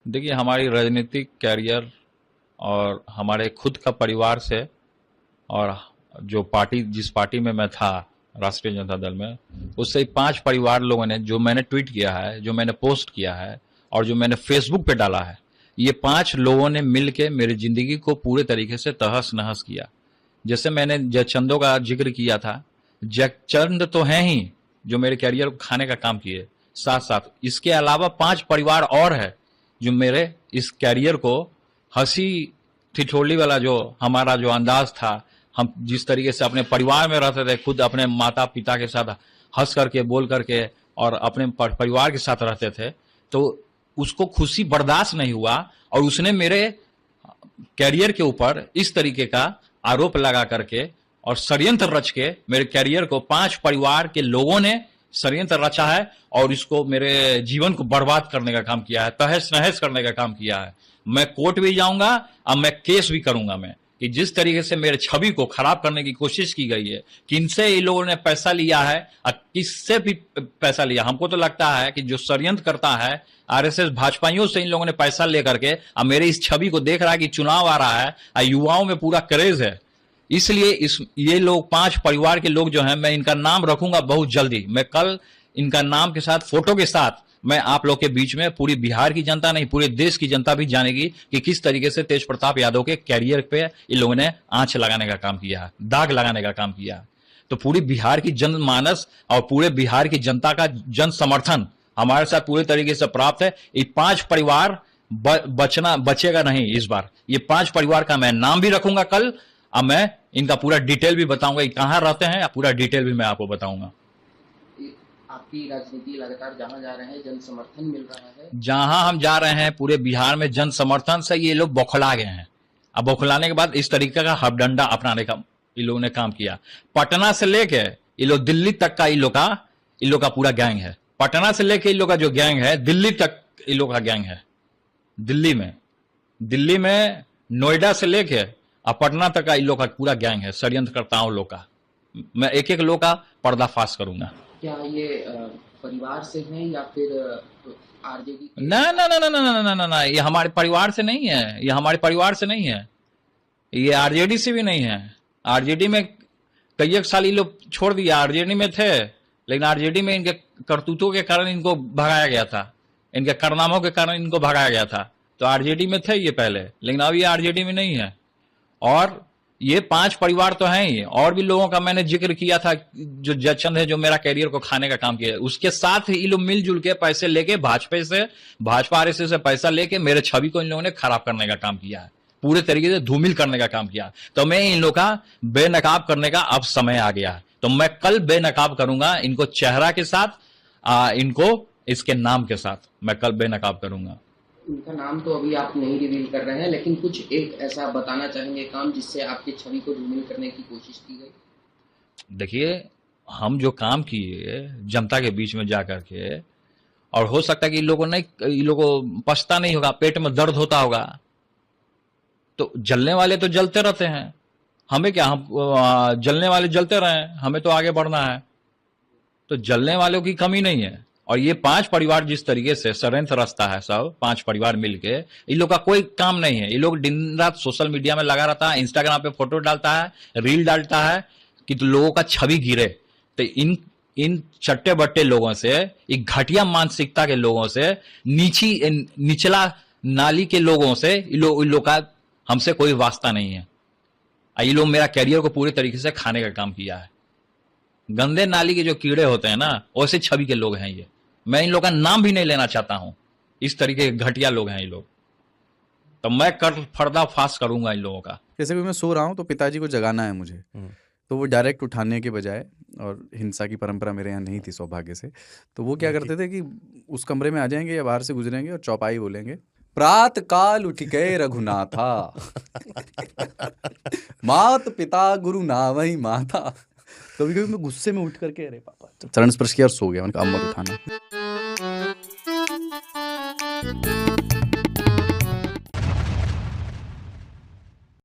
देखिए, हमारी राजनीतिक कैरियर और हमारे खुद का परिवार से और जो पार्टी जिस पार्टी में मैं था, राष्ट्रीय जनता दल में, उससे 5 परिवार लोगों ने, जो मैंने ट्वीट किया है, जो मैंने पोस्ट किया है और जो मैंने फेसबुक पे डाला है, ये 5 लोगों ने मिलके मेरी जिंदगी को पूरे तरीके से तहस नहस किया। जैसे मैंने जयचंदों का जिक्र किया था, जयचंद तो हैं ही जो मेरे कैरियर को खाने का काम किए, साथ साथ इसके अलावा 5 परिवार और है जो मेरे इस कैरियर को हंसी ठिठोली वाला जो हमारा जो अंदाज था, हम जिस तरीके से अपने परिवार में रहते थे, खुद अपने माता पिता के साथ हंस करके बोल करके और अपने परिवार के साथ रहते थे, तो उसको खुशी बर्दाश्त नहीं हुआ और उसने मेरे कैरियर के ऊपर इस तरीके का आरोप लगा करके और षड्यंत्र रच के मेरे कैरियर को 5 परिवार के लोगों ने षड्यंत्र रचा है और इसको मेरे जीवन को बर्बाद करने का काम किया है, तहस नहस करने का काम किया है। मैं कोर्ट भी जाऊंगा, अब मैं केस भी करूंगा मैं, कि जिस तरीके से मेरे छवि को खराब करने की कोशिश की गई है, किनसे इन लोगों ने पैसा लिया है और किससे भी पैसा लिया। हमको तो लगता है कि जो षड्यंत्र करता है आरएसएस भाजपाइयों से इन लोगों ने पैसा लेकर के अब मेरे इस छवि को देख रहा है कि चुनाव आ रहा है और युवाओं में पूरा क्रेज है, इसलिए ये लोग 5 परिवार के लोग जो हैं, मैं इनका नाम रखूंगा बहुत जल्दी। मैं कल इनका नाम के साथ फोटो के साथ मैं आप लोग के बीच में, पूरी बिहार की जनता नहीं पूरे देश की जनता भी जानेगी कि किस तरीके से तेज प्रताप यादव के कैरियर पे इन लोगों ने आंच लगाने का काम किया, दाग लगाने का काम किया। तो पूरी बिहार की जनमानस और पूरे बिहार की जनता का जन समर्थन हमारे साथ पूरे तरीके से प्राप्त है। ये 5 परिवार बचेगा नहीं इस बार। ये 5 परिवार का मैं नाम भी रखूंगा कल, अब मैं इनका पूरा डिटेल भी बताऊंगा, ये कहां रहते हैं, पूरा डिटेल भी मैं आपको बताऊंगा। आपकी राजनीति लगातार जहां जा रहे हैं जन समर्थन मिल रहा है, जहां हम जा रहे हैं पूरे बिहार में जन समर्थन से ये लोग बौखला गए हैं। अब बौखलाने के बाद इस तरीके का हथडंडा अपनाने का इन लोगों ने काम किया। पटना से लेके ये लोग दिल्ली तक का इन लोग का पूरा गैंग है। पटना से लेके इन लोग का जो गैंग है दिल्ली तक इन लोग का गैंग है। दिल्ली में नोएडा से लेके और पटना तक का इन लोग का पूरा गैंग है, षड्यंत्रकर्ताओं लोग का। मैं एक एक लोग का पर्दाफाश करूंगा। क्या ये परिवार से हैं या फिर आरजेडी? ना ना ना ना ना ना ना ना ना, ये हमारे परिवार से नहीं है, ये हमारे परिवार से नहीं है, ये आरजेडी से भी नहीं है। आरजेडी में कई एक साल ये लोग छोड़ दिया, आरजेडी में थे, लेकिन आरजेडी में इनके करतूतों के कारण इनको भगाया गया था, इनके कारनामों के कारण इनको भगाया गया था। तो आरजेडी में थे ये पहले, लेकिन अब ये आरजेडी में नहीं है। और ये 5 परिवार तो हैं ही, और भी लोगों का मैंने जिक्र किया था जो जयचंद है, जो मेरा कैरियर को खाने का काम किया है। उसके साथ ही ये लोग मिलजुल के पैसे लेके भाजपा आरएसएस से पैसा लेके मेरे छवि को इन लोगों ने खराब करने का काम किया है, पूरे तरीके से धूमिल करने का काम किया। तो मैं इन लोगों का बेनकाब करने का अब समय आ गया है। तो मैं कल बेनकाब करूंगा इनको, चेहरा के साथ, इनको इसके नाम के साथ मैं कल बेनकाब करूंगा। उनका नाम तो अभी आप नहीं रिवील कर रहे हैं, लेकिन कुछ एक ऐसा बताना चाहेंगे काम जिससे आपकी छवि को धूमिल करने की कोशिश की गई? देखिए, हम जो काम किए जनता के बीच में जाकर के, और हो सकता है कि इन लोगों को पछता नहीं होगा, पेट में दर्द होता होगा, तो जलने वाले तो जलते रहते हैं, हमें क्या, हम जलने वाले जलते रहे, हमें तो आगे बढ़ना है। तो जलने वालों की कमी नहीं है। और ये 5 परिवार जिस तरीके से षड्यंत्र रचता है, सब 5 परिवार मिलके, इन लोग का कोई काम नहीं है। ये लोग दिन रात सोशल मीडिया में लगा रहता है, इंस्टाग्राम पे फोटो डालता है, रील डालता है कि तो लोगों का छवि गिरे। तो इन चट्टे बट्टे लोगों से, एक घटिया मानसिकता के लोगों से, निचला नाली के लोगों से इन लोग का हमसे कोई वास्ता नहीं है। ये लोग मेरा कैरियर को पूरे तरीके से खाने का काम किया है। गंदे नाली के जो कीड़े होते हैं ना, वैसे छवि के लोग हैं ये। मैं इन लोग का नाम भी नहीं लेना चाहता हूं, इस तरीके के घटिया लोग हैं ये लोग। तो मैं पर्दाफाश करूंगा इन लोगों का। जैसे भी मैं सो रहा हूं तो पिताजी को जगाना है मुझे, तो वो डायरेक्ट उठाने के बजाय, और हिंसा की परंपरा मेरे यहाँ नहीं थी सौभाग्य से, तो वो क्या करते थे कि उस कमरे में आ जाएंगे या बाहर से गुजरेंगे और चौपाई बोलेंगे, प्रात काल उठ गए रघुनाथा मात पिता गुरु नावही माता। कभी कभी मैं गुस्से में उठ करके, अरे पापा, चरण स्पर्श किया और सो गया। मैंने कहा अब मत उठाना।